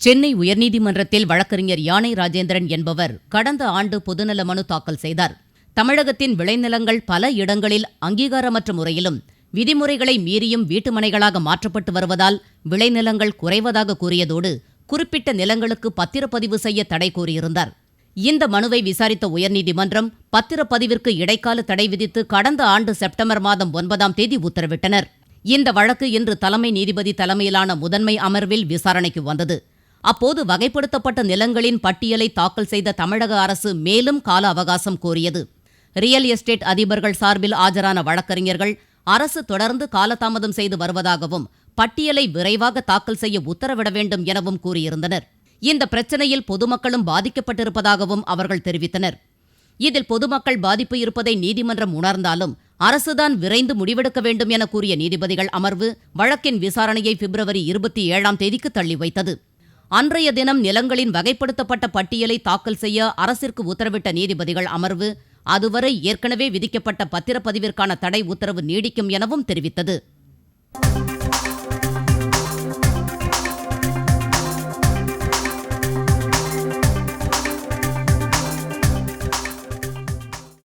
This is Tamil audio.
சென்னை உயர்நீதிமன்றத்தில் வழக்கறிஞர் யானை ராஜேந்திரன் என்பவர் கடந்த ஆண்டு பொதுநல மனு தாக்கல் செய்தார். தமிழகத்தின் விளைநிலங்கள் பல இடங்களில் அங்கீகாரமற்ற முறையிலும் விதிமுறைகளை மீறியும் வீட்டுமனைகளாக மாற்றப்பட்டு வருவதால் விளைநிலங்கள் குறைவதாக கூறியதோடு குறிப்பிட்ட நிலங்களுக்கு பத்திரப்பதிவு செய்ய தடை கூறியிருந்தார். இந்த மனுவை விசாரித்த உயர்நீதிமன்றம் பத்திரப்பதிவிற்கு இடைக்கால தடை விதித்து கடந்த ஆண்டு செப்டம்பர் மாதம் 9ஆம் தேதி உத்தரவிட்டனர். இந்த வழக்கு இன்று தலைமை நீதிபதி தலைமையிலான முதன்மை அமர்வில் விசாரணைக்கு வந்தது. அப்போது வகைப்படுத்தப்பட்ட நிலங்களின் பட்டியலை தாக்கல் செய்த தமிழக அரசு மேலும் கால அவகாசம் கோரியது. ரியல் எஸ்டேட் அதிபர்கள் சார்பில் ஆஜரான வழக்கறிஞர்கள் அரசு தொடர்ந்து காலதாமதம் செய்து வருவதாகவும் பட்டியலை விரைவாக தாக்கல் செய்ய உத்தரவிட வேண்டும் எனவும் கூறியிருந்தனர். இந்த பிரச்சனையில் பொதுமக்களும் பாதிக்கப்பட்டிருப்பதாகவும் அவர்கள் தெரிவித்தனர். இதில் பொதுமக்கள் பாதிப்பு இருப்பதை நீதிமன்றம் உணர்ந்தாலும் அரசுதான் விரைந்து முடிவெடுக்க வேண்டும் என கூறிய நீதிபதிகள் அமர்வு வழக்கின் விசாரணையை பிப்ரவரி 27ஆம் தேதிக்கு தள்ளி வைத்தது. அன்றைய தினம் நிலங்களின் வகைப்படுத்தப்பட்ட பட்டியலை தாக்கல் செய்ய அரசிற்கு உத்தரவிட்ட நீதிபதிகள் அமர்வு அதுவரை ஏற்கனவே விதிக்கப்பட்ட பத்திரப்பதிவிற்கான தடை உத்தரவு நீடிக்கும் எனவும் தெரிவித்தது.